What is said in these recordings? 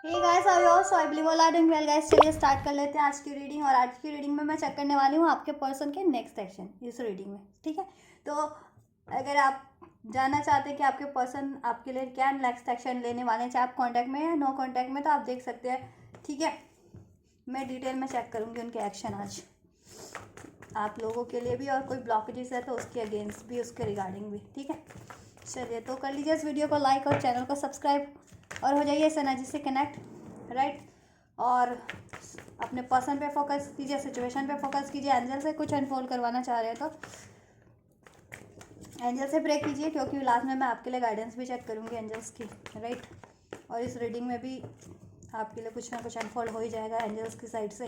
Hey guys, how are you? So I believe all are doing well guys. चलिए start कर लेते हैं आज की रीडिंग। और आज की रीडिंग में मैं चेक करने वाली हूँ आपके पर्सन के नेक्स्ट एक्शन इस रीडिंग में। ठीक है, तो अगर आप जानना चाहते हैं कि आपके पर्सन आपके लिए क्या नेक्स्ट एक्शन लेने वाले हैं, चाहे आप कॉन्टैक्ट में या नो कॉन्टैक्ट में, तो आप देख सकते हैं। ठीक है, मैं डिटेल में चेक करूँगी उनके एक्शन आज आप लोगों के लिए भी, और कोई ब्लॉकेजेस है तो उसके अगेंस्ट भी, उसके रिगार्डिंग भी। ठीक है, चलिए तो कर लीजिए इस वीडियो को लाइक और चैनल को सब्सक्राइब, और हो जाइए इस एनर्जी से कनेक्ट, राइट। और अपने पर्सन पे फोकस कीजिए, सिचुएशन पे फोकस कीजिए। एंजल से कुछ अनफोल्ड करवाना चाह रहे हैं तो एंजल से प्रे कीजिए, क्योंकि लास्ट में मैं आपके लिए गाइडेंस भी चेक करूँगी एंजल्स की, राइट। और इस रीडिंग में भी आपके लिए कुछ ना कुछ अनफोल्ड हो ही जाएगा एंजल्स की साइड से।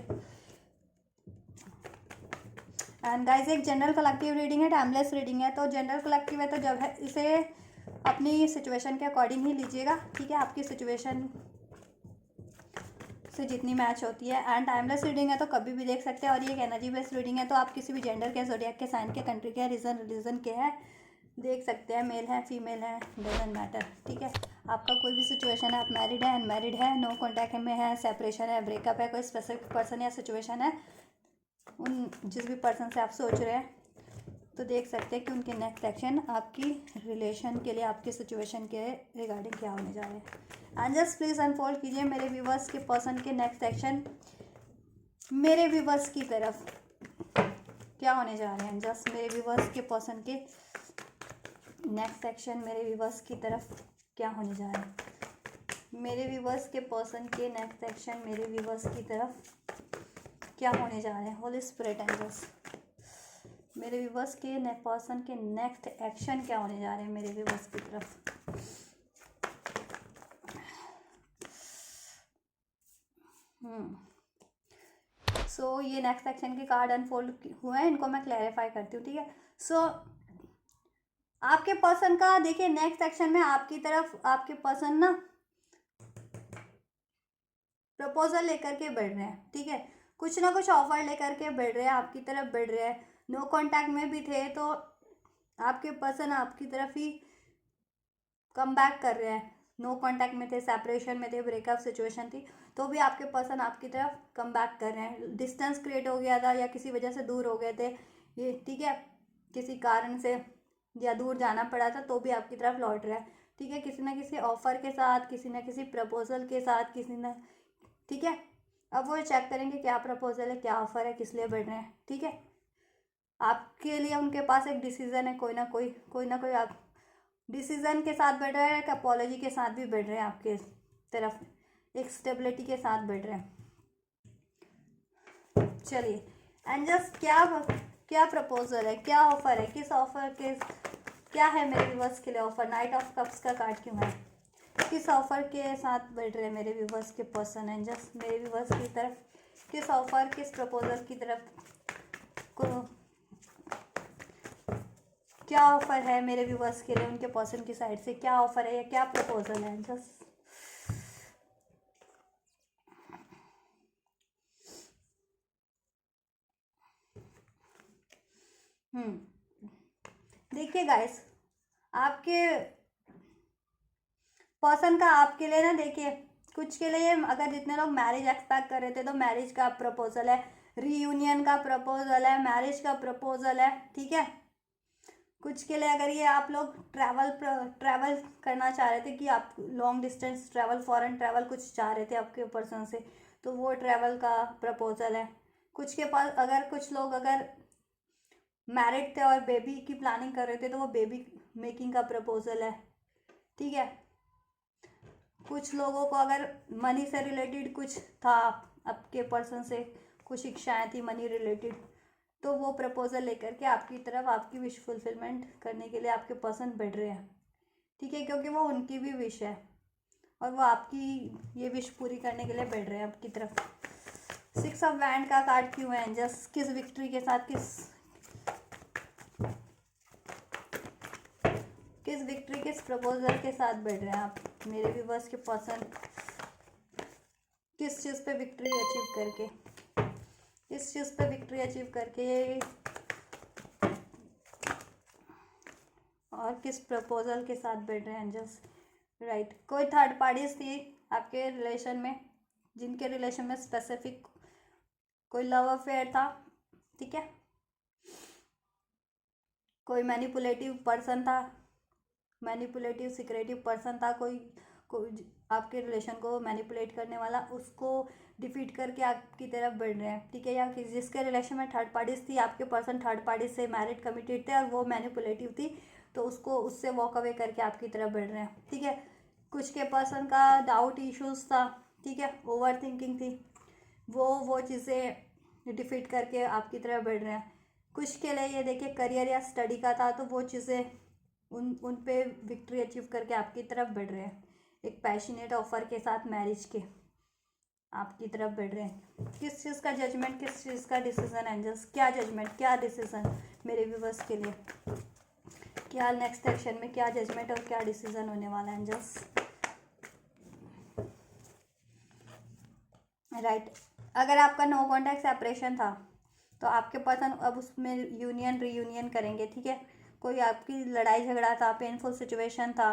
एंड गाइज, एक जनरल कलेक्टिव रीडिंग है, टाइमलेस रीडिंग है। तो जनरल कलेक्टिव है तो जब है इसे अपनी सिचुएशन के अकॉर्डिंग ही लीजिएगा। ठीक है, आपकी सिचुएशन से जितनी मैच होती है। एंड टाइमलेस रीडिंग है तो कभी भी देख सकते हैं। और ये एक एनर्जी बेस्ड रीडिंग है, तो आप किसी भी जेंडर के, ज़ोडिएक के, साइन के, कंट्री के, रीजन रिलीजन के हैं देख सकते हैं। मेल है, फीमेल है, डजंट मैटर। ठीक है, आपका कोई भी सिचुएशन है, आप मैरिड है, अनमैरिड है, नो कॉन्टैक्ट में है, सेपरेशन है, ब्रेकअप है, कोई स्पेसिफिक पर्सन या सिचुएशन है, उन जिस भी पर्सन से आप सोच रहे हैं, तो देख सकते हैं कि उनके नेक्स्ट एक्शन आपकी रिलेशन के लिए, आपके सिचुएशन के रिगार्डिंग क्या होने जा रहे हैं। एंड जस्ट प्लीज़ अनफोल्ड कीजिए मेरे व्यूवर्स के पर्सन के नेक्स्ट एक्शन मेरे व्यूवर्स की तरफ क्या होने जा रहे हैं। जस्ट मेरे व्यूवर्स के पर्सन के नेक्स्ट एक्शन मेरे व्यूवर्स की तरफ क्या होने जा रहे हैं। मेरे व्यूवर्स के पर्सन के नेक्स्ट एक्शन मेरे व्यूवर्स की तरफ क्या होने जा रहे हैं। होली स्पिरिट एंजल्स, मेरे व्यूवर्स के पर्सन के नेक्स्ट एक्शन क्या होने जा रहे हैं मेरे व्यूवर्स की तरफ। सो ये नेक्स्ट एक्शन के कार्ड अनफोल्ड हुए हैं, इनको मैं क्लैरिफाई करती हूँ। ठीक है, सो आपके पर्सन का देखिए नेक्स्ट एक्शन में आपकी तरफ आपके पर्सन ना प्रपोजल लेकर के बढ़ रहे हैं। ठीक है, कुछ ना कुछ ऑफर लेकर के बढ़ रहे हैं, आपकी तरफ बढ़ रहे हैं। नो कॉन्टैक्ट में भी थे तो आपके पर्सन आपकी तरफ ही कम बैक कर रहे हैं। नो कॉन्टैक्ट में थे, सेपरेशन में थे, ब्रेकअप सिचुएशन थी, तो भी आपके पर्सन आपकी तरफ कम बैक कर रहे हैं। डिस्टेंस क्रिएट हो गया था या किसी वजह से दूर हो गए थे ये, ठीक है, किसी कारण से या दूर जाना पड़ा था, तो भी आपकी तरफ लौट रहा है। ठीक है, किसी ना किसी ऑफर के साथ, किसी ना किसी प्रपोजल के साथ, किसी ना, ठीक है। अब वो चेक करेंगे क्या प्रपोजल है, क्या ऑफर है, किस लिए बढ़ रहे हैं। ठीक है, आपके लिए उनके पास एक डिसीजन है, कोई ना कोई आप डिसीजन के साथ बढ़ रहे हैं, एक अपॉलॉजी के साथ भी बढ़ रहे हैं, आपके तरफ एक स्टेबिलिटी के साथ बढ़ रहे हैं। चलिए, एंड जस्ट क्या प्रपोजल है, क्या ऑफर है, किस ऑफर के क्या है मेरे व्यूवर्स के लिए ऑफर। नाइट ऑफ कप्स का कार्ड क्यों है, किस ऑफर के साथ बढ़ रहे हैं मेरे व्यूवर्स के पर्सन। एंड जस्ट मेरे व्यूवर्स की तरफ किस ऑफर, किस प्रपोजल की तरफ को क्या ऑफर है मेरे व्यूवर्स के लिए, उनके पर्सन की साइड से क्या ऑफर है या क्या प्रपोजल है। जस्ट देखिए गाइस, आपके पर्सन का आपके लिए ना, देखिए कुछ के लिए अगर जितने लोग मैरिज एक्सपेक्ट कर रहे थे तो मैरिज का प्रपोजल है, रीयूनियन का प्रपोजल है, मैरिज का प्रपोजल है। ठीक है, कुछ के लिए अगर ये आप लोग ट्रैवल करना चाह रहे थे कि आप long distance travel, foreign travel कुछ चाह रहे थे आपके पर्सन से, तो वो ट्रैवल का प्रपोजल है। कुछ के पास अगर कुछ लोग अगर मैरिड थे और बेबी की प्लानिंग कर रहे थे तो वो बेबी मेकिंग का प्रपोजल है। ठीक है, कुछ लोगों को अगर मनी से रिलेटेड कुछ था, आपके पर्सन से कुछ इच्छाएं थी मनी रिलेटेड, तो वो प्रपोजल लेकर के आपकी तरफ आपकी विश फुलफिलमेंट करने के लिए आपके पर्सन बढ़ रहे हैं। ठीक है, क्योंकि वो उनकी भी विश है और वो आपकी ये विश पूरी करने के लिए बढ़ रहे हैं आपकी तरफ। 6 ऑफ वैंड का कार्ड क्यों है। जस्ट किस विक्ट्री के साथ, किस विक्ट्री, किस प्रपोजल के साथ बढ़ रहे हैं आप मेरे व्यूवर्स के पर्सन, किस चीज़ पे विक्ट्री अचीव करके, किस चीज़ पे विक्ट्री अचीव करके, और किस प्रपोजल के साथ बढ़ रहे हैं। जस्ट राइट, कोई थर्ड पार्टीज थी आपके रिलेशन में, जिनके रिलेशन में स्पेसिफिक कोई लव अफेयर था, ठीक है, कोई मैनिपुलेटिव पर्सन था, मैनिपुलेटिव सिक्रेटिव पर्सन था, कोई कोई आपके रिलेशन को मैनिपुलेट करने वाला, उसको डिफीट करके आपकी तरफ बढ़ रहे हैं, ठीक है, या जिसके रिलेशन में थर्ड पार्टीज थी, आपके पर्सन थर्ड पार्टी से मैरिड कमिटेड थे और वो मैनिपुलेटिव थी, तो उसको उससे वॉक अवे करके आपकी तरफ बढ़ रहे हैं, ठीक है। कुछ के पर्सन का डाउट इश्यूज था, ठीक है, ओवर थिंकिंग थी, वो चीज़ें डिफीट करके आपकी तरफ बढ़ रहे हैं। कुछ के लिए ये देखिए करियर या स्टडी का था, तो वो चीज़ें उन पे विक्ट्री अचीव करके आपकी तरफ बढ़ रहे हैं। एक पैशनेट ऑफर के साथ मैरिज के आपकी तरफ बढ़ रहे हैं। किस चीज़ का जजमेंट, किस चीज़ का डिसीजन एंजल्स, क्या जजमेंट, क्या डिसीजन मेरे व्यूवर्स के लिए, क्या नेक्स्ट एक्शन में क्या जजमेंट और क्या डिसीजन होने वाला है एंजल्स। राइट, अगर आपका नो कॉन्टैक्ट सेपरेशन था तो आपके पर्सन अब उसमें यूनियन रीयूनियन करेंगे, ठीक है। कोई आपकी लड़ाई झगड़ा था, पेनफुल सिचुएशन था,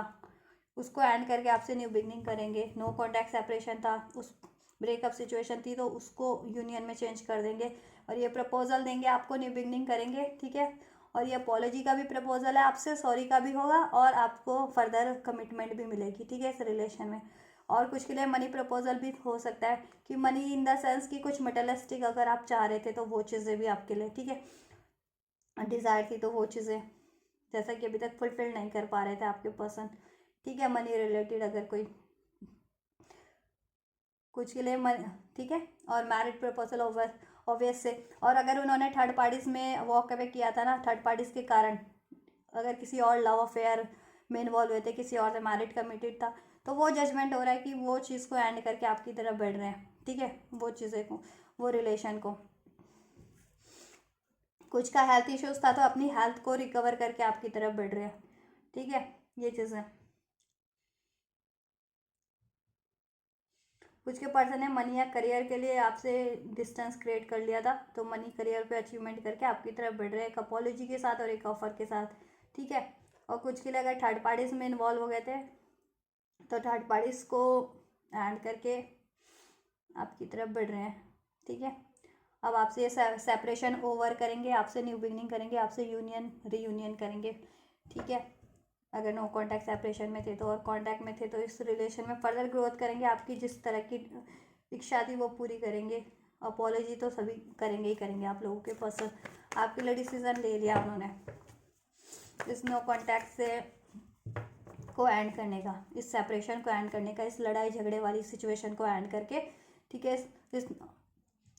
उसको एंड करके आपसे न्यू बिगनिंग करेंगे। नो कॉन्टैक्ट सेपरेशन था, उस ब्रेकअप सिचुएशन थी तो उसको यूनियन में चेंज कर देंगे और ये प्रपोजल देंगे आपको, न्यू बिगनिंग करेंगे, ठीक है। और ये अपॉलॉजी का भी प्रपोजल है आपसे, सॉरी का भी होगा और आपको फर्दर कमिटमेंट भी मिलेगी, ठीक है, इस रिलेशन में। और कुछ के लिए मनी प्रपोजल भी हो सकता है कि मनी इन द सेंस कि कुछ मटेरियलिस्टिक अगर आप चाह रहे थे तो वो चीज़ें भी आपके लिए, ठीक है, डिज़ायर थी तो वो चीज़ें जैसा कि अभी तक फुलफिल नहीं कर पा रहे थे आपके पर्सन, ठीक है, मनी रिलेटेड अगर कोई, कुछ के लिए ठीक है। और मैरिड प्रपोजल ऑब्वियस से, और अगर उन्होंने थर्ड पार्टीज में वॉक अवे किया था ना, थर्ड पार्टीज के कारण अगर किसी और लव अफेयर में इन्वॉल्व हुए थे, किसी और से मैरिड कमिटेड था, तो वो जजमेंट हो रहा है कि वो चीज़ को एंड करके आपकी तरफ बढ़ रहे हैं, ठीक है, वो चीज़ें को, वो रिलेशन को। कुछ का हेल्थ इश्यूज था तो अपनी हेल्थ को रिकवर करके आपकी तरफ बढ़ रहे हैं, ठीक है, ये चीज़ें। कुछ के पर्सन ने मनी या करियर के लिए आपसे डिस्टेंस क्रिएट कर लिया था, तो मनी करियर पे अचीवमेंट करके आपकी तरफ बढ़ रहे हैं, एक अपॉलॉजी के साथ और एक ऑफर के साथ, ठीक है। और कुछ के लिए अगर थर्ड पार्टीज में इन्वॉल्व हो गए थे तो थर्ड पार्टीज को एंड करके आपकी तरफ बढ़ रहे हैं, ठीक है। अब आपसे ये सेपरेशन ओवर करेंगे, आपसे न्यू बिगनिंग करेंगे, आपसे यूनियन रीयूनियन करेंगे, ठीक है। अगर नो कॉन्टैक्ट सेपरेशन में थे तो, और कॉन्टैक्ट में थे तो इस रिलेशन में फर्दर ग्रोथ करेंगे, आपकी जिस तरह की इच्छा थी वो पूरी करेंगे। अपॉलॉजी तो सभी करेंगे ही करेंगे आप लोगों के पर्सन, आपके लिए डिसीजन ले लिया उन्होंने इस नो कॉन्टैक्ट से को एंड करने का, इस सेपरेशन को एंड करने का, इस लड़ाई झगड़े वाली सिचुएशन को एंड करके, ठीक है, इस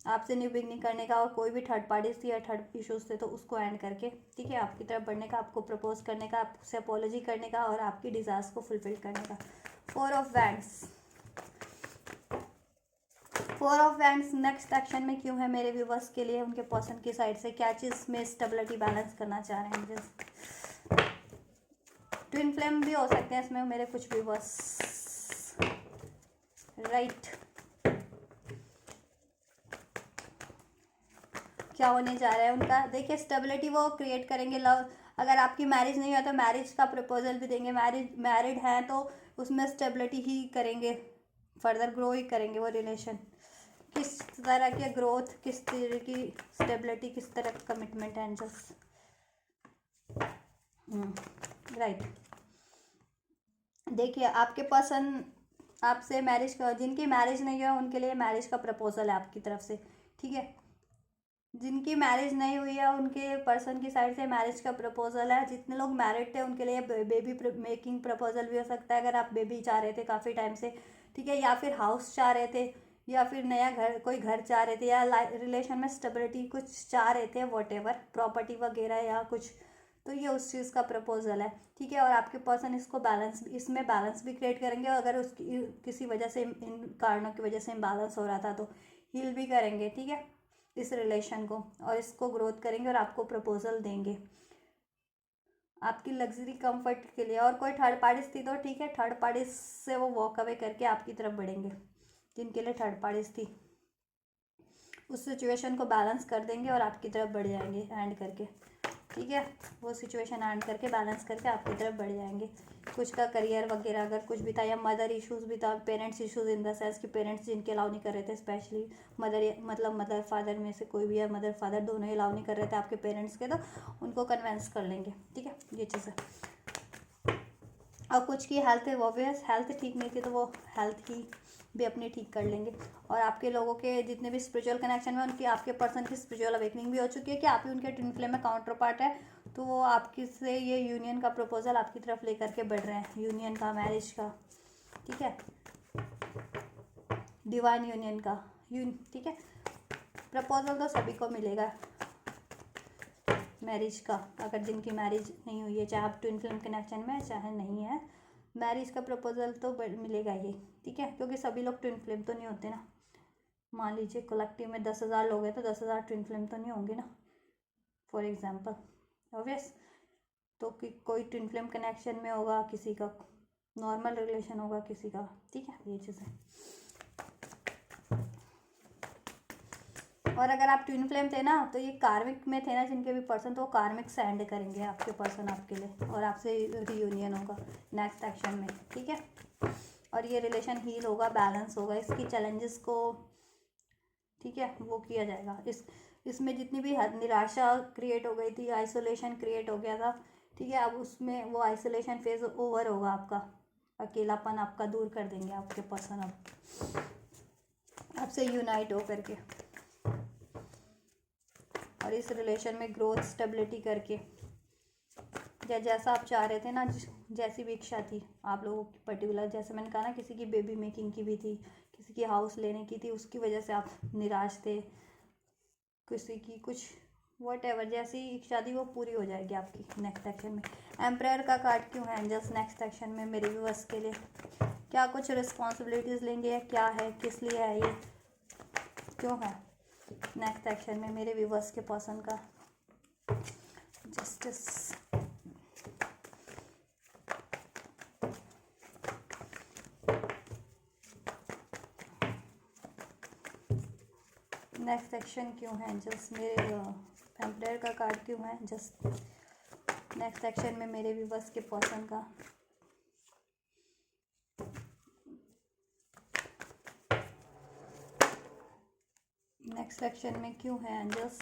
आपसे न्यू बिगनिंग करने का, और कोई भी थर्ड पार्टीज थी या थर्ड इश्यूज थे तो उसको एंड करके, ठीक है, आपकी तरफ बढ़ने का, आपको प्रपोज करने का, आपसे अपॉलॉजी करने का और आपकी डिज़ायर्स को फुलफिल करने का। 4 of wands, 4 of wands next action में क्यों है मेरे व्यूवर्स के लिए, उनके पर्सन की साइड से क्या चीज़ में स्टेबिलिटी बैलेंस करना चाह रहे हैं मुझे। ट्विन फ्लेम भी हो सकते हैं इसमें मेरे कुछ व्यूवर्स, राइट। क्या होने जा रहा है उनका, देखिए स्टेबिलिटी वो क्रिएट करेंगे। लव, अगर आपकी मैरिज नहीं हुआ तो मैरिज का प्रपोजल भी देंगे, मैरिड हैं तो उसमें स्टेबिलिटी ही करेंगे, फर्दर ग्रो ही करेंगे वो रिलेशन। किस तरह के ग्रोथ, किस तरह की स्टेबिलिटी, किस तरह का कमिटमेंट है एंजल्स, राइट। देखिए आपके पर्सन आपसे मैरिज का, जिनकी मैरिज नहीं हुआ उनके लिए मैरिज का प्रपोजल है आपकी तरफ से, ठीक है। जिनकी मैरिज नहीं हुई है उनके पर्सन की साइड से मैरिज का प्रपोजल है। जितने लोग मैरिड थे उनके लिए बेबी मेकिंग प्रपोजल भी हो सकता है, अगर आप बेबी चाह रहे थे काफ़ी टाइम से, ठीक है, या फिर हाउस चाह रहे थे, या फिर नया घर, कोई घर चाह रहे थे, या रिलेशन में स्टेबिलिटी कुछ चाह रहे थे, वॉटेवर प्रॉपर्टी वगैरह या कुछ, तो ये उस चीज़ का प्रपोजल है, ठीक है। और आपके पर्सन इसको बैलेंस, इसमें बैलेंस भी क्रिएट करेंगे, अगर उसकी किसी वजह से, इन कारणों की वजह से इम्बैलेंस हो रहा था तो हील भी करेंगे, ठीक है, इस रिलेशन को, और इसको ग्रोथ करेंगे और आपको प्रपोजल देंगे आपकी लग्जरी कंफर्ट के लिए। और कोई थर्ड पार्टीज थी तो ठीक है, थर्ड पार्टीज से वो वॉक अवे करके आपकी तरफ बढ़ेंगे, जिनके लिए थर्ड पार्टीज थी उस सिचुएशन को बैलेंस कर देंगे और आपकी तरफ बढ़ जाएंगे एंड करके, ठीक है, वो सिचुएशन एंड करके बैलेंस करके आपकी तरफ बढ़ जाएंगे। कुछ का करियर वगैरह अगर कुछ भी था या मदर इश्यूज भी था, parents issues in the sense कि पेरेंट्स जिनके अलाउ नहीं कर रहे थे, स्पेशली मदर फादर में से कोई भी है, मदर फादर दोनों ही अलाउ नहीं कर रहे थे आपके पेरेंट्स के, तो उनको कन्वेंस कर लेंगे। ठीक है, ये चीज़ है। और कुछ की हेल्थ है, ऑब्वियस हेल्थ ठीक नहीं थी तो वो हेल्थ ही भी अपनी ठीक कर लेंगे। और आपके लोगों के जितने भी स्पिरिचुअल कनेक्शन में उनकी आपके पर्सन की स्पिरिचुअल अवेकनिंग भी हो चुकी है कि आप ही उनके ट्विन फ्लेम में काउंटर पार्ट है, तो वो आपकी से ये यूनियन का प्रपोजल आपकी तरफ लेकर के बढ़ रहे हैं, यूनियन का, मैरिज का। ठीक है, डिवाइन यूनियन का ठीक है, प्रपोजल तो सभी को मिलेगा मैरिज का, अगर जिनकी मैरिज नहीं हुई है, चाहे आप ट्विन फ्लेम कनेक्शन में चाहे नहीं है, मैरिज का प्रपोजल तो मिलेगा ही। ठीक है, क्योंकि सभी लोग ट्विन फ्लेम तो नहीं होते ना। मान लीजिए कलेक्टिव में 10,000 लोग हैं तो 10,000 ट्विन फ्लेम तो नहीं होंगे ना, फॉर एग्जांपल, ऑब्वियस। तो कोई ट्विन फ्लेम कनेक्शन में होगा, किसी का नॉर्मल रिलेशन होगा किसी का। ठीक है, ये चीज़ है। और अगर आप ट्विन फ्लेम थे ना तो ये कार्मिक में थे ना जिनके भी पर्सन, तो वो कार्मिक से एंड करेंगे आपके पर्सन आपके लिए, और आपसे रियूनियन होगा नेक्स्ट एक्शन में। ठीक है, और ये रिलेशन हील होगा, बैलेंस होगा, इसकी चैलेंजेस को, ठीक है, वो किया जाएगा। इसमें जितनी भी निराशा क्रिएट हो गई थी, आइसोलेशन क्रिएट हो गया था, ठीक है, अब उसमें वो आइसोलेशन फेज ओवर होगा आपका, अकेलापन आपका दूर कर देंगे आपके पर्सन अब आपसे यूनाइट हो करके, और इस रिलेशन में ग्रोथ स्टेबिलिटी करके, या जैसा आप चाह रहे थे ना, जैसी भी इच्छा थी आप लोगों की पर्टिकुलर, जैसे मैंने कहा ना किसी की बेबी मेकिंग की भी थी, किसी की हाउस लेने की थी, उसकी वजह से आप निराश थे, किसी की कुछ वॉटएवर जैसी इच्छा थी वो पूरी हो जाएगी आपकी नेक्स्ट एक्शन में। एम्पायर का कार्ड क्यों है एंजल्स नेक्स्ट एक्शन में मेरे व्यूअर्स के लिए? क्या कुछ रिस्पॉन्सिबिलिटीज़ लेंगे या क्या है, किस लिए है ये, क्यों है नेक्स्ट एक्शन में मेरे व्यूअर्स के पर्सन का? जस्टिस, नेक्स्ट एक्शन क्यों है एंजल्स मेरे एम्पायर का कार्ड क्यों है जस्ट नेक्स्ट एक्शन में मेरे व्यूअर्स के पर्सन का? नेक्स्ट सेक्शन में क्यों है एंजल्स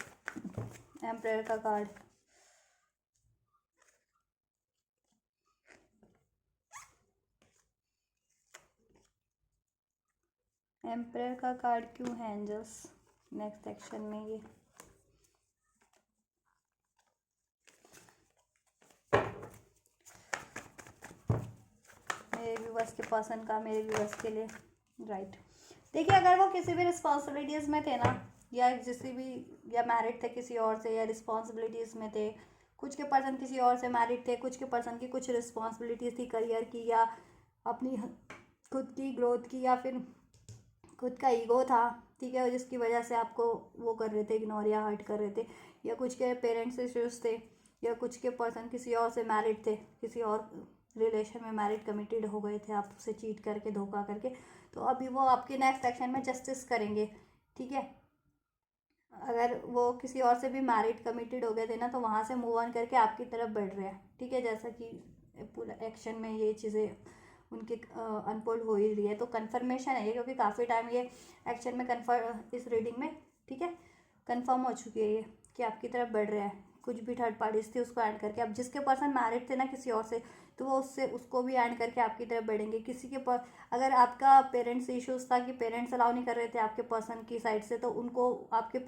एम्पायर का कार्ड? एम्पायर का कार्ड क्यों है एंजल्स नेक्स्ट सेक्शन में? ये मेरे व्यूअर्स के पर्सन का मेरे व्यूअर्स के लिए, राइट। देखिए, अगर वो किसी भी रिस्पॉन्सिबिलिटीज़ में थे ना, या किसी भी, या मैरिड थे किसी और से, या रिस्पॉन्सिबिलिटीज़ में थे, कुछ के पर्सन किसी और से मैरिड थे, कुछ के पर्सन की कुछ रिस्पॉन्सिबिलिटीज़ थी करियर की, या अपनी खुद की ग्रोथ की, या फिर खुद का ईगो था, ठीक है, जिसकी वजह से आपको वो कर रहे थे, इग्नोर या हर्ट कर रहे थे, या कुछ के पेरेंट्स इश्यूज थे, या कुछ के पर्सन किसी और से मैरिड थे, किसी और रिलेशन में मैरिड कमिटेड हो गए थे आपसे चीट करके, धोखा करके, तो अभी वो आपके नेक्स्ट एक्शन में जस्टिस करेंगे। ठीक है, अगर वो किसी और से भी मैरिड कमिटेड हो गए थे ना तो वहाँ से मूव ऑन करके आपकी तरफ बढ़ रहे हैं। ठीक है, जैसा कि पूरा एक्शन में ये चीज़ें उनके अनफोल्ड हो ही रही है, तो कन्फर्मेशन है ये, क्योंकि काफ़ी टाइम ये एक्शन में कन्फर्म इस रीडिंग में, ठीक है, कन्फर्म हो चुकी है ये कि आपकी तरफ बढ़ रहे हैं। कुछ भी थर्ड पार्टीज थी उसको ऐड करके, अब जिसके पर्सन मैरिड थे ना किसी और से, तो वो उसको भी ऐड करके आपकी तरफ बढ़ेंगे। किसी के अगर आपका पेरेंट्स इश्यूज था कि पेरेंट्स अलाउ नहीं कर रहे थे आपके पर्सन की साइड से, तो उनको आपके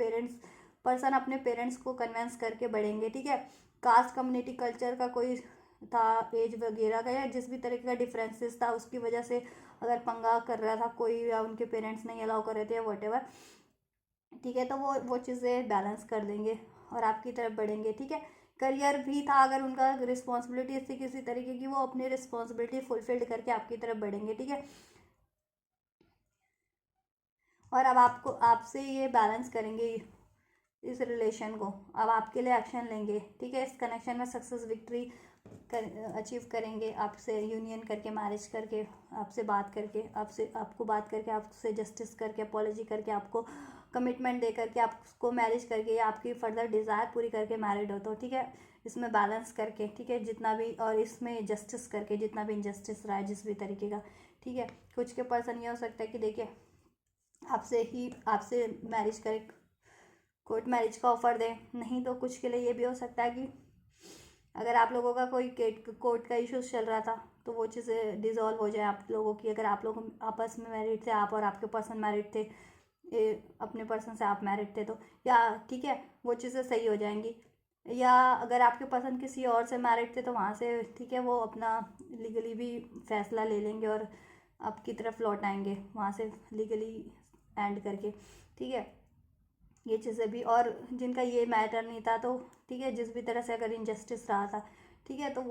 पर्सन अपने पेरेंट्स को कन्वेंस करके बढ़ेंगे। ठीक है, कास्ट कम्युनिटी कल्चर का कोई था, एज वगैरह का, या जिस भी तरीके का डिफरेंसेस था उसकी वजह से अगर पंगा कर रहा था कोई, या उनके पेरेंट्स नहीं अलाउ कर रहे थे, या वॉटेवर, ठीक है, तो वो चीज़ें बैलेंस कर देंगे और आपकी तरफ बढ़ेंगे। ठीक है, करियर भी था, अगर उनका रिस्पॉन्सिबिलिटी थी किसी तरीके की, वो अपनी रिस्पॉन्सिबिलिटी फुलफिल्ड करके आपकी तरफ बढ़ेंगे। ठीक है, और अब आपसे ये बैलेंस करेंगे इस रिलेशन को, अब आपके लिए एक्शन लेंगे। ठीक है, इस कनेक्शन में सक्सेस विक्ट्री अचीव करेंगे, आपसे यूनियन करके, मैरिज करके, आपसे बात करके, आपको बात करके, आपसे जस्टिस करके, अपॉलॉजी करके, आपको कमिटमेंट दे करके, आपको मैरिज करके, या आपकी फर्दर डिज़ायर पूरी करके मैरिड हो तो, ठीक है, इसमें बैलेंस करके, ठीक है, जितना भी, और इसमें जस्टिस करके जितना भी इनजस्टिस रहा है जिस भी तरीके का, ठीक है। कुछ के पर्सन ये हो सकता है कि देखिए आपसे मैरिज करे, कोर्ट मैरिज का ऑफर दे, नहीं तो कुछ के लिए ये भी हो सकता है कि अगर आप लोगों का कोई कोर्ट का इश्यूज चल रहा था तो वो चीज़ें डिज़ोल्व हो जाए आप लोगों की। अगर आप लोग आपस में मैरिड थे, आप और आपके पर्सन मैरिड थे, अपने पर्सन से आप मैरिड थे, तो या ठीक है वो चीज़ें सही हो जाएंगी। या अगर आपके पर्सन किसी और से मैरिड थे तो वहाँ से ठीक है वो अपना लीगली भी फैसला ले लेंगे और आपकी तरफ लौट आएंगे वहाँ से लीगली एंड करके, ठीक है। ये चीज़ें भी, और जिनका ये मैटर नहीं था तो ठीक है जिस भी तरह से अगर इनजस्टिस रहा था, ठीक है, तो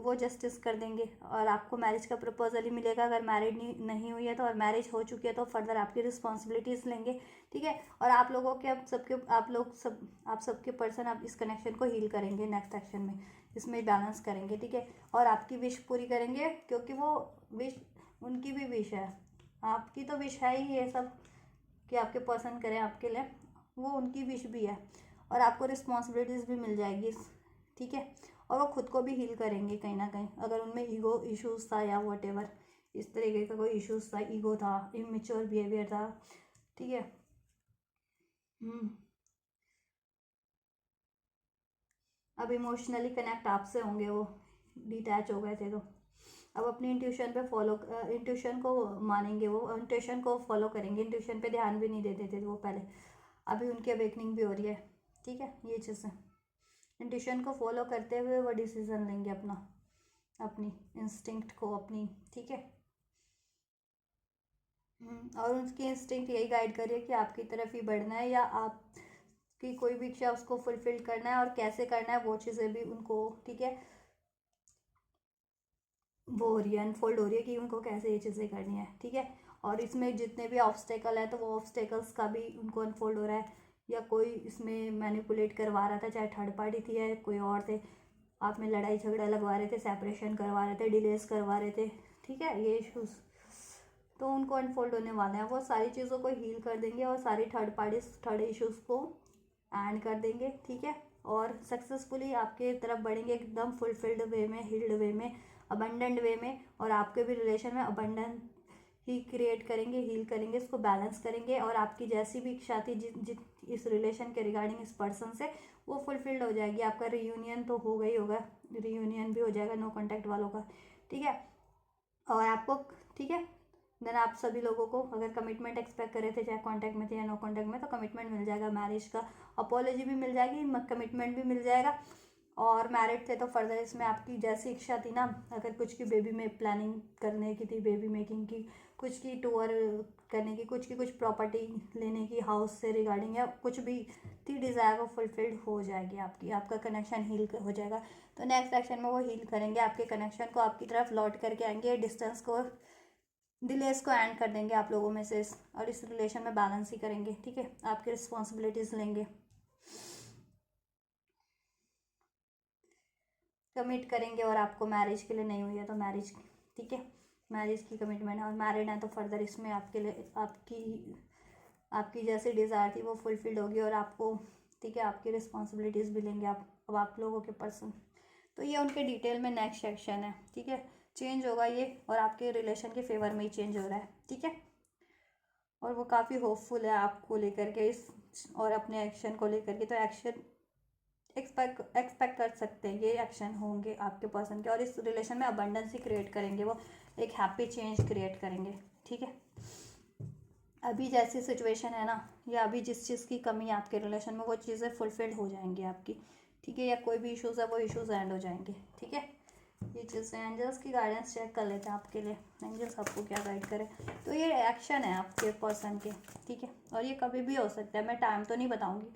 वो जस्टिस कर देंगे और आपको मैरिज का प्रपोजल ही मिलेगा। अगर मैरिड नहीं हुई है तो, और मैरिज हो चुकी है तो फर्दर आपकी रिस्पॉन्सिबिलिटीज़ लेंगे, ठीक है। और आप लोगों के आप सबके पर्सन आप इस कनेक्शन को हील करेंगे नेक्स्ट एक्शन में, इसमें बैलेंस करेंगे, ठीक है। और आपकी विश पूरी करेंगे क्योंकि वो विश उनकी भी विश है, आपकी तो विश है ही ये सब कि आपके पर्सन करें आपके लिए, वो उनकी विश भी है। और आपको रिस्पॉन्सिबिलिटीज़ भी मिल जाएगी, ठीक है। और वो खुद को भी हील करेंगे कहीं ना कहीं, अगर उनमें ईगो इश्यूज था या वट एवर इस तरीके का कोई इश्यूज था, ईगो था, इमेच्योर बिहेवियर था, ठीक है। अब इमोशनली कनेक्ट आपसे होंगे, वो डिटैच हो गए थे तो अब अपनी इंट्यूशन पे इंट्यूशन को मानेंगे, वो इंट्यूशन को फॉलो करेंगे, इंट्यूशन पे ध्यान भी नहीं देते थे वो पहले, अभी उनकी अवेकनिंग भी हो रही है, ठीक है। ये चीज़ें इंट्यूशन को फॉलो करते हुए वो डिसीजन लेंगे अपनी इंस्टिंक्ट को अपनी, ठीक है। और उसकी इंस्टिंक्ट यही गाइड कर रही है कि आपकी तरफ ही बढ़ना है या आपकी कोई भी इच्छा उसको फुलफिल करना है, और कैसे करना है वो चीज़ें भी उनको, ठीक है, वो हो रही है, अनफोल्ड हो रही है कि उनको कैसे ये चीज़ें करनी है, ठीक है। और इसमें जितने भी ऑब्स्टेकल है तो वो ऑब्स्टेकल्स का भी उनको अनफोल्ड हो रहा है, या कोई इसमें मैनिपुलेट करवा रहा था, चाहे थर्ड पार्टी थी या कोई और थे, आप में लड़ाई झगड़ा लगवा रहे थे, सेपरेशन करवा रहे थे, डिलेस करवा रहे थे, ठीक है, ये इशूज़ तो उनको अनफोल्ड होने वाले हैं। वो सारी चीज़ों को हील कर देंगे और सारी थर्ड इश्यूज़ को एंड कर देंगे, ठीक है। और सक्सेसफुली आपके तरफ बढ़ेंगे एकदम फुलफिल्ड वे में, हील्ड वे में, अबंडेंट वे में, और आपके भी रिलेशन में अबंडेंट ही क्रिएट करेंगे, हील करेंगे, इसको बैलेंस करेंगे। और आपकी जैसी भी इच्छा थी इस रिलेशन के रिगार्डिंग इस पर्सन से, वो फुलफिल्ड हो जाएगी। आपका रियूनियन तो हो गई होगा, रियूनियन भी हो जाएगा नो कॉन्टैक्ट वालों का, ठीक है। और आपको, ठीक है, देन आप सभी लोगों को अगर कमिटमेंट एक्सपेक्ट कर रहे थे, चाहे कांटेक्ट में थे या नो कांटेक्ट में, तो कमिटमेंट मिल जाएगा, मैरिज का अपॉलॉजी भी मिल जाएगी, कमिटमेंट भी मिल जाएगा। और मैरिड थे तो फर्दर इसमें आपकी जैसी इच्छा थी ना, अगर कुछ की बेबी में प्लानिंग करने की थी, बेबी मेकिंग की, कुछ की टूर करने की, कुछ प्रॉपर्टी लेने की हाउस से रिगार्डिंग, या कुछ भी थी डिज़ायर, वो फुलफिल्ड हो जाएगी आपकी, आपका कनेक्शन हील हो जाएगा। तो नेक्स्ट एक्शन में वो हील करेंगे आपके कनेक्शन को, आपकी तरफ लौट करके आएंगे, डिस्टेंस को, डिलेस को एंड कर देंगे आप लोगों में से, और इस रिलेशन में बैलेंस ही करेंगे, ठीक है। आपकी रिस्पॉन्सिबिलिटीज़ लेंगे, कमिट करेंगे, और आपको मैरिज के लिए नहीं हुई है तो मैरिज, ठीक है, मैरिज की कमिटमेंट है। और मैरिड है तो फर्दर इसमें आपके लिए आपकी जैसी डिज़ायर थी वो फुलफिल्ड होगी, और आपको, ठीक है, आपकी रिस्पॉन्सिबिलिटीज़ भी लेंगे अब आप लोगों के पर्सन। तो ये उनके डिटेल में नेक्स्ट सेक्शन है, ठीक है। चेंज होगा ये, और आपके रिलेशन के फेवर में ही चेंज हो रहा है, ठीक है। और वो काफ़ी होपफुल है आपको लेकर के इस, और अपने एक्शन को लेकर के, तो एक्शन एक्सपेक्ट कर सकते हैं, ये एक्शन होंगे आपके पर्सन के, और इस रिलेशन में अबंडेंस ही क्रिएट करेंगे, वो एक हैप्पी चेंज क्रिएट करेंगे, ठीक है। अभी जैसी सिचुएशन है ना, या अभी जिस चीज़ की कमी है आपके रिलेशन में, वो चीज़ें फुलफिल्ड हो जाएंगी आपकी, ठीक है। या कोई भी इश्यूज़ है वो इश्यूज़ एंड हो जाएंगे, ठीक है। ये चीज़ें एंजल्स की गाइडेंस चेक कर लेते हैं आपके लिए, एंजल्स आपको क्या गाइड करें। तो ये एक्शन है आपके पर्सन के, ठीक है। और ये कभी भी हो सकता है, मैं टाइम तो नहीं बताऊंगी,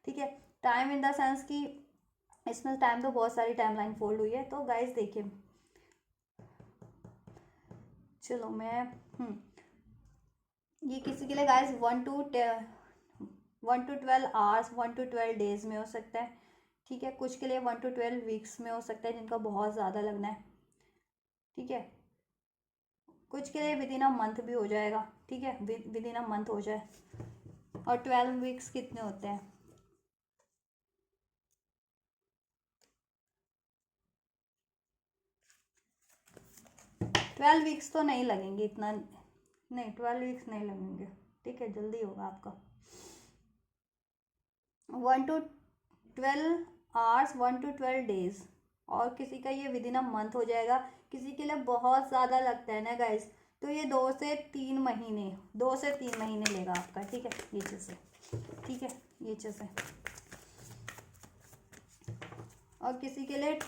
ठीक है। टाइम इन द सेंस कि इसमें टाइम तो बहुत सारी टाइमलाइन फोल्ड हुई है, तो गाइस देखिए, चलो मैं ये किसी के लिए guys 1 to 12 hours, 1 to 12 days में हो सकता है, ठीक है। कुछ के लिए 1 to 12 वीक्स में हो सकता है, जिनका बहुत ज़्यादा लगना है, ठीक है। कुछ के लिए विद इन अ मंथ भी हो जाएगा, ठीक है, विद इन अ मंथ हो जाए। और 12 वीक्स कितने होते हैं, 12 वीक्स तो नहीं लगेंगे, इतना नहीं, 12 वीक्स नहीं लगेंगे, ठीक है, जल्दी होगा आपका। 1 to 12 आवर्स, 1 to 12 डेज, और किसी का ये विद इन अ मंथ हो जाएगा, किसी के लिए बहुत ज़्यादा लगता है ना गाइस, तो ये 2 से 3 महीने, 2 से 3 महीने लेगा आपका, ठीक है, ये चीज़ है, ठीक है, ये चीज़ है। और किसी के लिए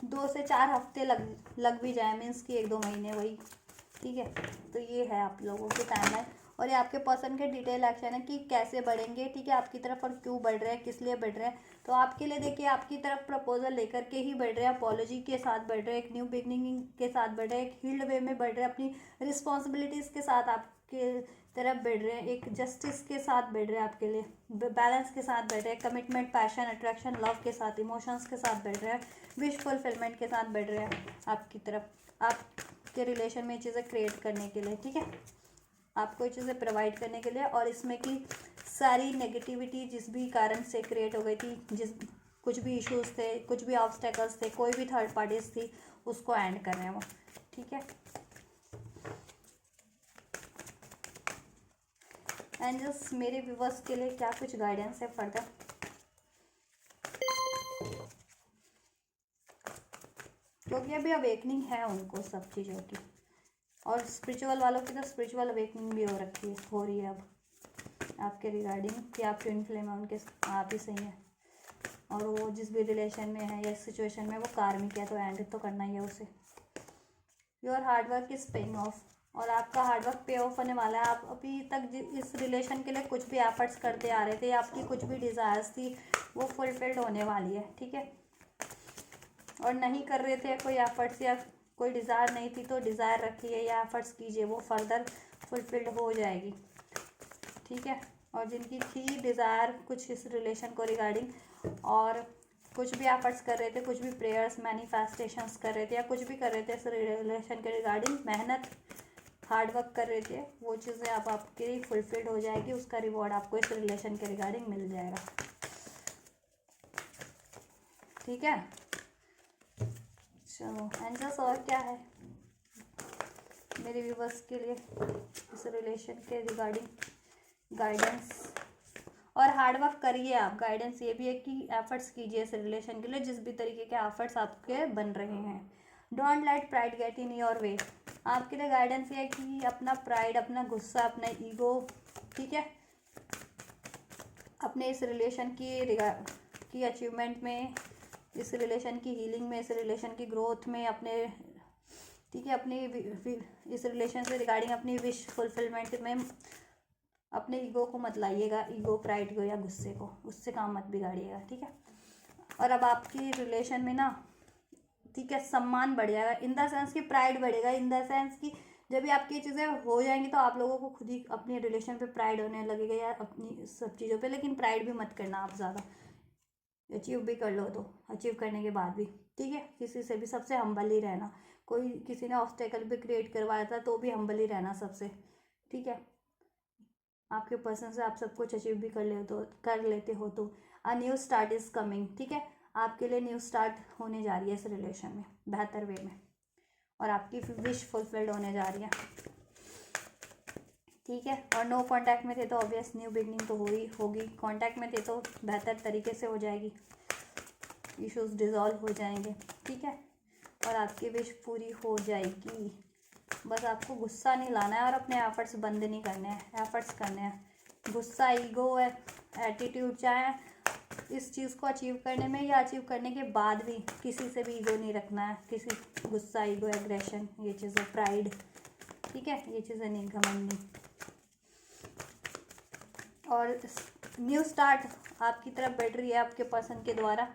2 से 4 हफ्ते लग भी जाए, मीन्स कि 1-2 महीने वही, ठीक है। तो ये है आप लोगों की टाइमलाइन, और ये आपके पर्सन के डिटेल एक्शन है कि कैसे बढ़ेंगे, ठीक है, आपकी तरफ और क्यों बढ़ रहे हैं, किस लिए बढ़ रहे हैं। तो आपके लिए देखिए, आपकी तरफ प्रपोजल लेकर के ही बढ़ रहे हैं, अपॉलॉजी के साथ बढ़ रहे हैं, एक न्यू बिगनिंग के साथ बढ़ रहे हैं, एक हील्ड वे में बढ़ रहे हैं, अपनी रिस्पॉन्सिबिलिटीज़ के साथ आपके तरफ बढ़ रहे हैं, एक जस्टिस के साथ बढ़ रहे हैं, आपके लिए बैलेंस के साथ बढ़ रहे हैं, कमिटमेंट, पैशन, अट्रैक्शन, लव के साथ, इमोशंस के साथ बढ़ रहे हैं, विश फुलफिलमेंट के साथ बढ़ रहे हैं आपकी तरफ, आपके रिलेशन में चीज़ें क्रिएट करने के लिए, ठीक है, आपको ये चीज़ें प्रोवाइड करने के लिए। और इसमें की सारी नेगेटिविटी जिस भी कारण से क्रिएट हो गई थी, कुछ भी इश्यूज थे, कुछ भी ऑब्स्टेकल्स थे, कोई भी थर्ड पार्टीज थी, उसको एंड कर रहे हैं वो, ठीक है। एंजल्स मेरे व्यूवर्स के लिए क्या कुछ गाइडेंस है फर्दर? क्योंकि अभी अवेकनिंग है उनको सब चीज़ों की, और स्पिरिचुअल वालों की तो स्पिरिचुअल अवेकनिंग भी हो रही है अब आपके रिगार्डिंग, कि आप ट्विन फ्लेम है उनके, आप ही सही है, और वो जिस भी रिलेशन में है या सिचुएशन में, वो कार्मिक है, तो एंड तो करना ही है उसे। Your hard work is paying off, और आपका हार्डवर्क पे ऑफ होने वाला है। आप अभी तक इस रिलेशन के लिए कुछ भी एफर्ट्स करते आ रहे थे, आपकी कुछ भी डिज़ायर्स थी, वो फुलफिल्ड होने वाली है, ठीक है। और नहीं कर रहे थे कोई एफर्ट्स या कोई डिज़ायर नहीं थी, तो डिज़ायर रखिए या एफर्ट्स कीजिए, वो फर्दर फुलफिल्ड हो जाएगी, ठीक है। और जिनकी थी डिज़ायर कुछ इस रिलेशन को रिगार्डिंग, और कुछ भी एफर्ट्स कर रहे थे, कुछ भी प्रेयर्स, मैनिफेस्टेशंस कर रहे थे, या कुछ भी कर रहे थे इस रिलेशन के रिगार्डिंग, मेहनत, हार्डवर्क कर रहे थे, वो चीज़ें अब आपकी फुलफिल्ड हो जाएगी, उसका रिवॉर्ड आपको इस रिलेशन के रिगार्डिंग मिल जाएगा, ठीक है। चलो एंजल्स, और क्या है मेरे व्यूवर्स के लिए इस रिलेशन के रिगार्डिंग गाइडेंस? और हार्डवर्क करिए आप, गाइडेंस ये भी है कि एफर्ट्स कीजिए इस रिलेशन के लिए, जिस भी तरीके के एफर्ट्स आपके बन रहे हैं। Don't let pride get in your way, आपके लिए गाइडेंस ये है कि अपना प्राइड, अपना गुस्सा, अपना ईगो, ठीक है, अपने इस रिलेशन की अचीवमेंट में, इस रिलेशन की हीलिंग में, इस रिलेशन की ग्रोथ में, अपने, ठीक है, अपनी इस रिलेशन से रिगार्डिंग अपनी विश फुलफिलमेंट में अपने ईगो को मत लाइएगा, ईगो, प्राइड को या गुस्से को, उससे काम मत बिगाड़िएगा, ठीक है। और अब आपकी रिलेशन में ना, ठीक है, सम्मान बढ़ जाएगा, इन द सेंस कि प्राइड बढ़ेगा, इन द सेंस कि जब भी आपकी चीज़ें हो जाएंगी तो आप लोगों को खुद ही अपने रिलेशन पे प्राइड होने लगेगा, या अपनी सब चीज़ों पे। लेकिन प्राइड भी मत करना आप ज़्यादा, अचीव भी कर लो तो, अचीव करने के बाद भी, ठीक है, किसी से भी सबसे हम्बल ही रहना, कोई किसी ने ऑब्स्टेकल भी क्रिएट करवाया था तो भी हम्बल ही रहना सबसे, ठीक है। आपके पर्सन से आप सब कुछ अचीव भी कर लेते हो तो a new start is coming, ठीक है, आपके लिए न्यू स्टार्ट होने जा रही है इस रिलेशन में बेहतर वे में, और आपकी विश फुलफिल्ड होने जा रही है, ठीक है। और नो कांटेक्ट में थे तो ऑब्वियस न्यू बिगनिंग तो होगी, कांटेक्ट में थे तो बेहतर तरीके से हो जाएगी, इश्यूज डिज़ोल्व हो जाएंगे, ठीक है, और आपकी विश पूरी हो जाएगी। बस आपको गुस्सा नहीं लाना है और अपने एफर्ट्स बंद नहीं करने हैं, एफर्ट्स करने हैं। गुस्सा, ईगो है, एटीट्यूड, चाहे इस चीज़ को अचीव करने में या अचीव करने के बाद भी किसी से भी ईगो नहीं रखना है, किसी गुस्सा, ईगो, एग्रेशन, ये चीज़ें, प्राइड, ठीक है, ये चीज़ें नहीं, घमंड नहीं। और न्यू स्टार्ट आपकी तरफ बढ़ रही है आपके पर्सन के द्वारा,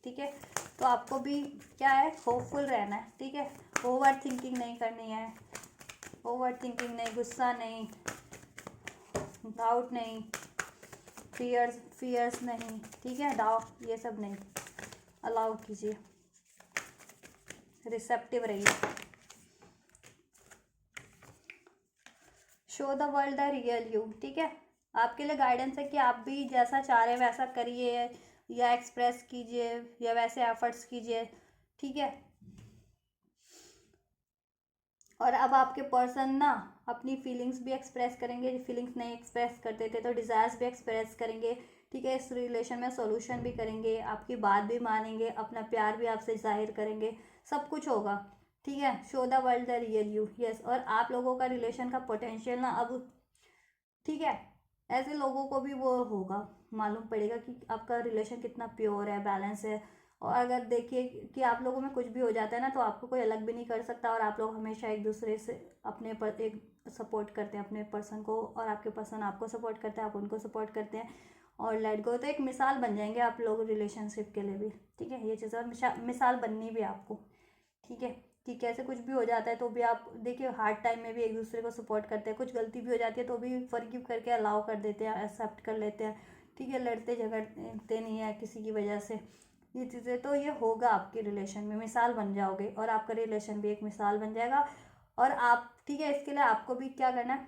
ठीक है। तो आपको भी क्या है, होपफुल रहना है, ठीक है, ओवर थिंकिंग नहीं करनी है, ओवर थिंकिंग नहीं, गुस्सा नहीं, डाउट नहीं, फियर्स नहीं, ठीक है, डाउट ये सब नहीं, अलाउ कीजिए, रिसेप्टिव रहिए, show the world the real you, ठीक है। आपके लिए गाइडेंस है कि आप भी जैसा चाह रहे हैं वैसा करिए, या एक्सप्रेस कीजिए, या वैसे एफर्ट्स कीजिए, ठीक है। और अब आपके पर्सन ना अपनी फीलिंग्स भी एक्सप्रेस करेंगे, फीलिंग्स नहीं एक्सप्रेस करते थे तो डिज़ायर्स भी एक्सप्रेस करेंगे, ठीक है। इस रिलेशन में सॉल्यूशन भी करेंगे, आपकी बात भी मानेंगे, अपना प्यार भी आपसे जाहिर करेंगे, सब कुछ होगा, ठीक है। Show the world the real you, yes. और आप लोगों का रिलेशन का पोटेंशियल ना अब, ठीक है, ऐसे लोगों को भी वो होगा, मालूम पड़ेगा कि आपका रिलेशन कितना प्योर है, बैलेंस है। और अगर देखिए कि आप लोगों में कुछ भी हो जाता है ना तो आपको कोई अलग भी नहीं कर सकता, और आप लोग हमेशा एक दूसरे से अपने पर एक सपोर्ट करते हैं अपने पर्सन को, और आपके पर्सन आपको सपोर्ट करते हैं, आप उनको सपोर्ट करते हैं, और लेट गो। तो एक मिसाल बन जाएंगे आप लोग रिलेशनशिप के लिए भी, ठीक है। ये चीज़ और मिसाल बननी भी आपको, ठीक है, कि कैसे कुछ भी हो जाता है तो भी आप देखिए हार्ड टाइम में भी एक दूसरे को सपोर्ट करते हैं, कुछ गलती भी हो जाती है तो भी फॉरगिव करके अलाउ कर देते हैं, एक्सेप्ट कर लेते हैं, ठीक है। लड़ते झगड़ते नहीं है किसी की वजह से, ये चीज़ें तो ये होगा आपके रिलेशन में, मिसाल बन जाओगे, और आपका रिलेशन भी एक मिसाल बन जाएगा। और आप, ठीक है, इसके लिए आपको भी क्या करना है,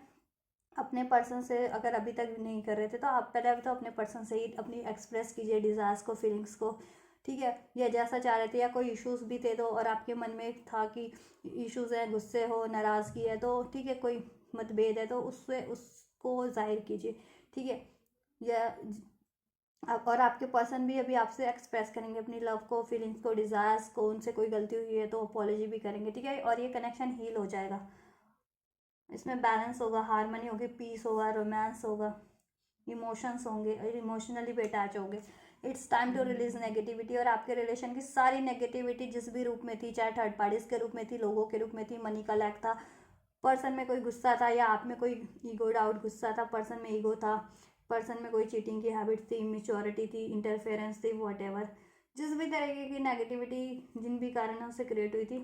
अपने पर्सन से अगर अभी तक नहीं कर रहे थे तो आप पहले तो अपने पर्सन से ही अपनी एक्सप्रेस कीजिए डिज़ायर्स को, फीलिंग्स को, ठीक है। या जैसा चाह रहे थे, या कोई इश्यूज भी थे तो, और आपके मन में था कि इश्यूज है, गुस्से हो, नाराज़गी है, तो ठीक है, कोई मतभेद है तो उससे उसको जाहिर कीजिए, ठीक है। या और आपके पर्सन भी अभी आपसे एक्सप्रेस करेंगे अपनी लव को, फीलिंग्स को, डिज़ायर्स को, उनसे कोई गलती हुई है तो अपॉलॉजी भी करेंगे, ठीक है। और ये कनेक्शन हील हो जाएगा, इसमें बैलेंस होगा, हारमनी होगी, पीस होगा, रोमांस होगा, इमोशंस होंगे, इमोशनली भी अटैच होंगे। It's time to release negativity, और आपके रिलेशन की सारी नेगेटिविटी जिस भी रूप में थी, चाहे थर्ड पार्टीज के रूप में थी, लोगों के रूप में थी, मनी का लैक था, पर्सन में कोई गुस्सा था, या आप में कोई ईगो डाउट गुस्सा था, पर्सन में ईगो था, पर्सन में कोई चीटिंग की हैबिट थी, इमेच्योरिटी थी, इंटरफेरेंस थी, वॉट एवर, जिस भी तरीके की नेगेटिविटी जिन भी कारणों से क्रिएट हुई थी,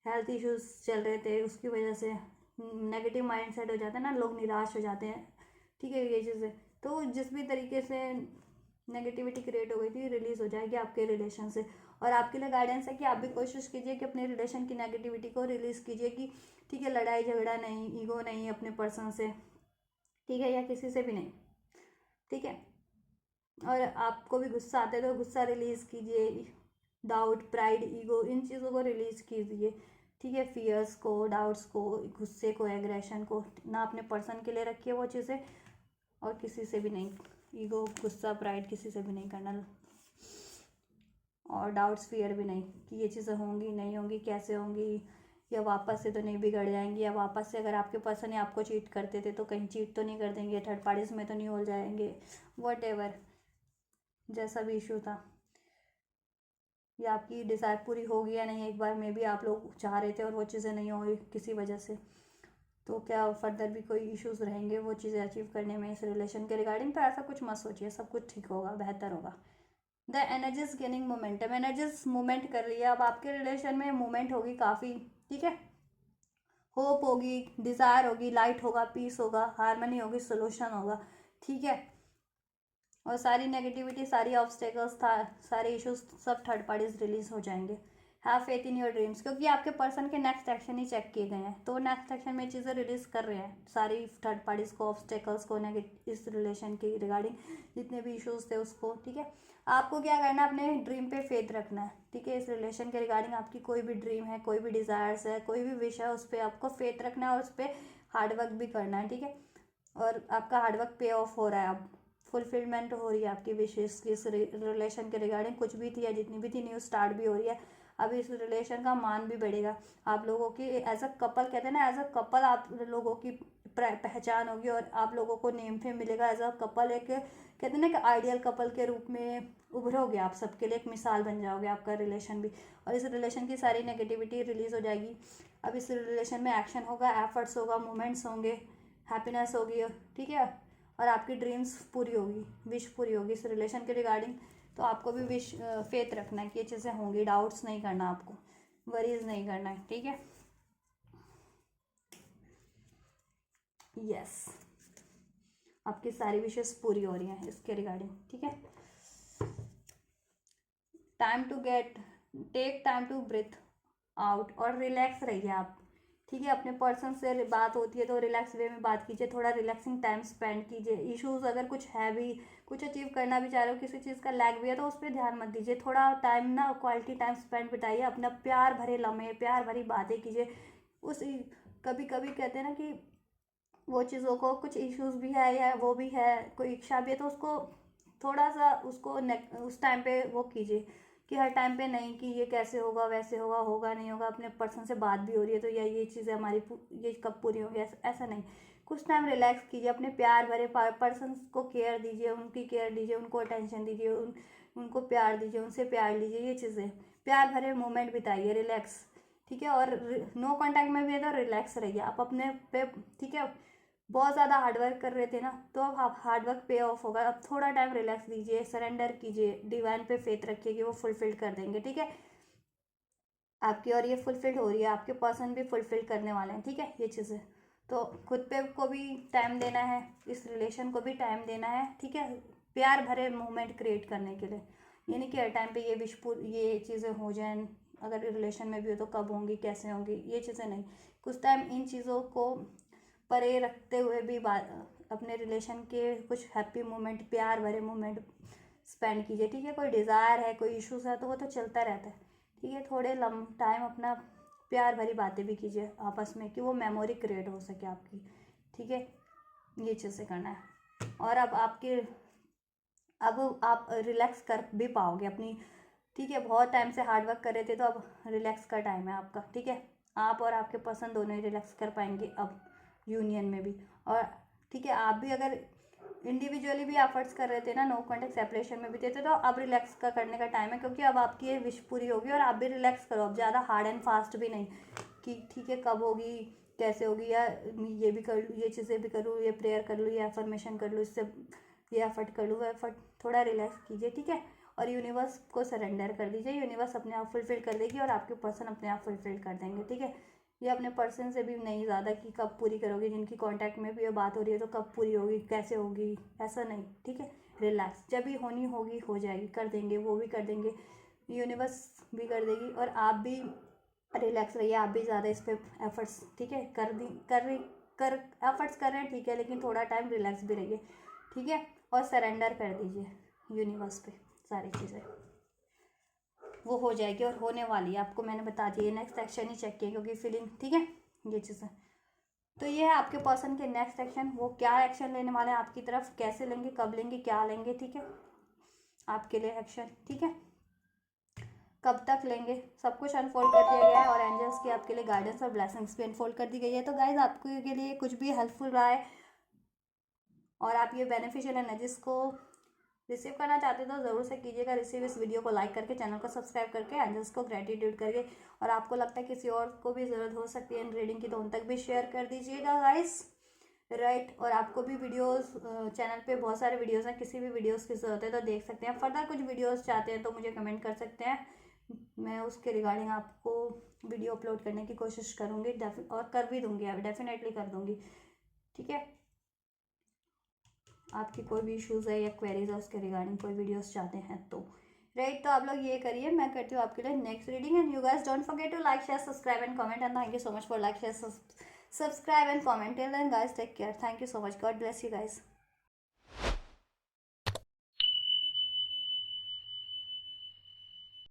हेल्थ इश्यूज चल रहे थे, उसकी वजह से नेगेटिव माइंड सेट हो जाता है ना, लोग निराश हो जाते हैं, ठीक है। ये चीज़ें तो जिस भी तरीके से नेगेटिविटी क्रिएट हो गई थी, रिलीज हो जाएगी आपके रिलेशन से। और आपके लिए गाइडेंस है कि आप भी कोशिश कीजिए कि अपने रिलेशन की नेगेटिविटी को रिलीज कीजिए, कि ठीक है, लड़ाई झगड़ा नहीं, ईगो नहीं अपने पर्सन से, ठीक है, या किसी से भी नहीं, ठीक है। और आपको भी गुस्सा आता है तो गुस्सा रिलीज कीजिए, डाउट, प्राइड, ईगो, इन चीज़ों को रिलीज कीजिए, ठीक है। फियर्स को, डाउट्स को, गुस्से को, एग्रेशन को ना अपने पर्सन के लिए रखिए वो चीज़ें, और किसी से भी नहीं, ईगो, गुस्सा, प्राइड किसी से भी नहीं करना, और डाउट्स, फियर भी नहीं कि ये चीज़ें होंगी नहीं होंगी, कैसे होंगी, या वापस से तो नहीं बिगड़ जाएंगी, या वापस से अगर आपके पर्सन आपको चीट करते थे तो कहीं चीट तो नहीं कर देंगे, थर्ड पार्टीज में तो नहीं हो जाएंगे, वट एवर जैसा भी इशू था, या आपकी डिज़ायर पूरी होगी या नहीं, एक बार में भी आप लोग चाह रहे थे और वो चीज़ें नहीं हुई किसी वजह से, तो क्या फर्दर भी कोई इश्यूज रहेंगे वो चीज़ें अचीव करने में इस रिलेशन के रिगार्डिंग। तो ऐसा कुछ मत सोचिए, सब कुछ ठीक होगा, बेहतर होगा। The energies gaining momentum, energies movement कर रही है, अब आपके रिलेशन में मूवमेंट होगी काफ़ी, ठीक है। होप होगी, डिज़ायर होगी, लाइट होगा, पीस होगा, हारमनी होगी, सोल्यूशन होगा, ठीक है। और सारी नेगेटिविटी, सारी ऑब्स्टेकल्स था, सारे इश्यूज सब थर्ड पार्टीज रिलीज हो जाएंगे। Have faith in your dreams, क्योंकि आपके पर्सन के नेक्स्ट एक्शन ही चेक किए गए हैं, तो नेक्स्ट एक्शन में चीज़ें रिलीज कर रहे हैं, सारी थर्ड पार्टीज को, ऑब्स्टेकल्स को, इस रिलेशन की रिगार्डिंग जितने भी इश्यूज थे उसको, ठीक है। आपको क्या करना है, अपने ड्रीम पे फेथ रखना है, ठीक है। इस रिलेशन के रिगार्डिंग आपकी कोई भी ड्रीम है, कोई भी डिज़ायर्स है, कोई भी विश है, उस पर आपको फेथ रखना है, और उस पर हार्डवर्क भी करना है, ठीक है। और आपका हार्डवर्क पे ऑफ हो रहा है, अब फुलफिलमेंट हो रही है आपकी विशेष की इस रिलेशन के रिगार्डिंग, कुछ भी थी या जितनी भी थी न्यू स्टार्ट भी हो रही है। अब इस रिलेशन का मान भी बढ़ेगा, आप लोगों की एज अ कपल, कहते हैं ना, एज अ कपल आप लोगों की पहचान होगी, और आप लोगों को नेम फेम मिलेगा एज अ कपल, एक कहते हैं ना कि आइडियल कपल के रूप में उभरोगे आप, सबके लिए एक मिसाल बन जाओगे, आपका रिलेशन भी। और इस रिलेशन की सारी नेगेटिविटी रिलीज हो जाएगी। अब इस रिलेशन में एक्शन होगा, एफर्ट्स होगा, मोमेंट्स होंगे, हैप्पीनेस होगी, ठीक है। और आपकी ड्रीम्स पूरी होगी, विश पूरी होगी इस रिलेशन के रिगार्डिंग। तो आपको भी विश फेथ रखना है कि ये चीज़ें होंगी, डाउट्स नहीं करना, आपको वरीज नहीं करना है, ठीक है। यस, आपकी सारी विशेष पूरी हो रही हैं इसके रिगार्डिंग, ठीक है। Time to get take time to breathe out, और रिलैक्स रहिए आप, ठीक है। अपने पर्सन से बात होती है तो रिलैक्स वे में बात कीजिए, थोड़ा रिलैक्सिंग टाइम स्पेंड कीजिए। इश्यूज अगर कुछ है भी, कुछ अचीव करना भी चाह रहे हो, किसी चीज़ का लैग भी है तो उस पर ध्यान मत दीजिए। थोड़ा टाइम ना क्वालिटी टाइम स्पेंड बिताइए, अपना प्यार भरे लम्हे, प्यार भरी बातें कीजिए। उस कभी कभी कहते हैं ना कि वो चीज़ों को कुछ इश्यूज भी है या वो भी है, कोई इच्छा भी है, तो उसको थोड़ा सा उसको उस टाइम पे वो कीजिए कि हर टाइम पे नहीं कि ये कैसे होगा वैसे होगा, होगा नहीं होगा। अपने पर्सन से बात भी हो रही है तो या ये चीज़ें हमारी ये कब पूरी होगी, ऐसा नहीं। कुछ टाइम रिलैक्स कीजिए, अपने प्यार भरे पर्सन को केयर दीजिए, उनकी केयर दीजिए, उनको अटेंशन दीजिए, उनको प्यार दीजिए, उनसे प्यार लीजिए। ये चीज़ें प्यार भरे मोमेंट बिताइए, रिलैक्स, ठीक है। और नो कांटेक्ट में भी है तो रिलैक्स रहिए आप अपने पे, ठीक है। बहुत ज़्यादा हार्डवर्क कर रहे थे ना, तो अब आप हार्डवर्क पे ऑफ होगा। अब थोड़ा टाइम रिलैक्स दीजिए, सरेंडर कीजिए, डिवाइन पे फेथ रखिए कि वो फुलफिल कर देंगे, ठीक है आपकी। और ये फुलफिल हो रही है, आपके पर्सन भी फुलफिल करने वाले हैं, ठीक है। ये चीज़ें तो खुद पे को भी टाइम देना है, इस रिलेशन को भी टाइम देना है, ठीक है। प्यार भरे मोमेंट क्रिएट करने के लिए, ये नहीं कि हर टाइम पे ये चीज़ें हो जाएं, अगर रिलेशन में भी हो तो कब होंगी, कैसे होंगी, ये चीज़ें नहीं। कुछ टाइम इन चीज़ों को परे रखते हुए भी अपने रिलेशन के कुछ हैप्पी मोमेंट, प्यार भरे मोमेंट स्पेंड कीजिए, ठीक है। कोई डिज़ायर है, कोई इश्यूज है तो वो तो चलता रहता है, ठीक है। थोड़े टाइम अपना प्यार भरी बातें भी कीजिए आपस में कि वो मेमोरी क्रिएट हो सके आपकी, ठीक है। ये चीज़ें करना है। और अब आप रिलैक्स कर भी पाओगे अपनी, ठीक है। बहुत टाइम से हार्ड वर्क कर रहे थे तो अब रिलैक्स का टाइम है आपका, ठीक है। आप और आपके पर्सन दोनों ही रिलैक्स कर पाएंगे अब यूनियन में भी। और ठीक है, आप भी अगर इंडिविजुअली भी एफर्ट्स कर रहे थे ना, नो कॉन्टेक्ट सेपरेशन में भी थे तो अब रिलैक्स का करने का टाइम है, क्योंकि अब आपकी ये विश पूरी होगी और आप भी रिलैक्स करो। अब ज़्यादा हार्ड एंड फास्ट भी नहीं कि ठीक है कब होगी, कैसे होगी, या ये भी कर लूँ, ये चीज़ें भी कर लूँ, ये प्रेयर कर लूँ, ये एफर्मेशन कर लूँ, इससे ये एफर्ट कर लूँ, वो एफर्ट। थोड़ा रिलैक्स कीजिए, ठीक है। और यूनिवर्स को सरेंडर कर दीजिए, यूनिवर्स अपने आप फुलफिल कर देगी और आपके पर्सन अपने आप फुलफिल कर देंगे, ठीक है। ये अपने पर्सन से भी नहीं ज़्यादा कि कब पूरी करोगे, जिनकी कांटेक्ट में भी ये बात हो रही है तो कब पूरी होगी, कैसे होगी, ऐसा नहीं, ठीक है। रिलैक्स, जब भी होनी होगी हो जाएगी, कर देंगे, वो भी कर देंगे, यूनिवर्स भी कर देगी। और आप भी रिलैक्स रहिए, आप भी ज़्यादा इस पर एफर्ट्स, ठीक है, कर एफर्ट्स कर रहे हैं, ठीक है, लेकिन थोड़ा टाइम रिलैक्स भी रहिए, ठीक है। और सरेंडर कर दीजिए यूनिवर्स पे सारी चीज़ें, वो हो जाएगी और होने वाली है। आपको मैंने बता दिया, नेक्स्ट एक्शन ही चेक किया क्योंकि फीलिंग, ठीक है। ये चीज़ें तो ये है आपके पर्सन के नेक्स्ट एक्शन, वो क्या एक्शन लेने वाले हैं आपकी तरफ, कैसे लेंगे, कब लेंगे, क्या लेंगे, ठीक है। आपके लिए एक्शन, ठीक है, कब तक लेंगे, सब कुछ अनफोल्ड कर दिया गया है। और एंजल्स की आपके लिए गाइडेंस और ब्लेसिंग्स भी अनफोल्ड कर दी गई है। तो गाइज आपके के लिए कुछ भी हेल्पफुल रहा है और आप ये बेनिफिशियल एनर्जीज को रिसीव करना चाहते हो तो ज़रूर से कीजिएगा रिसीव, इस वीडियो को लाइक करके, चैनल को सब्सक्राइब करके, एंजल्स को ग्रेटिट्यूड करके। और आपको लगता है किसी और को भी ज़रूरत हो सकती है इन रीडिंग की तो उन तक भी शेयर कर दीजिएगा गाइस, राइट। और आपको भी वीडियोस, चैनल पे बहुत सारे वीडियोस हैं, किसी भी वीडियोस की ज़रूरत है तो देख सकते हैं। फर्दर कुछ वीडियोस चाहते हैं तो मुझे कमेंट कर सकते हैं, मैं उसके रिगार्डिंग आपको वीडियो अपलोड करने की कोशिश करूँगी, और कर भी दूँगी, डेफिनेटली कर दूँगी, ठीक है। आपकी कोई भी इश्यूज़ है या क्वेरीज है उसके रिगार्डिंग कोई वीडियोस चाहते हैं तो राइट, तो आप लोग ये करिए, मैं करती हूँ आपके लिए next reading. And you guys don't forget to like, share, subscribe and comment, and thank you so much for like, share, subscribe and comment. Till then guys take care, thank you so much, God bless you guys.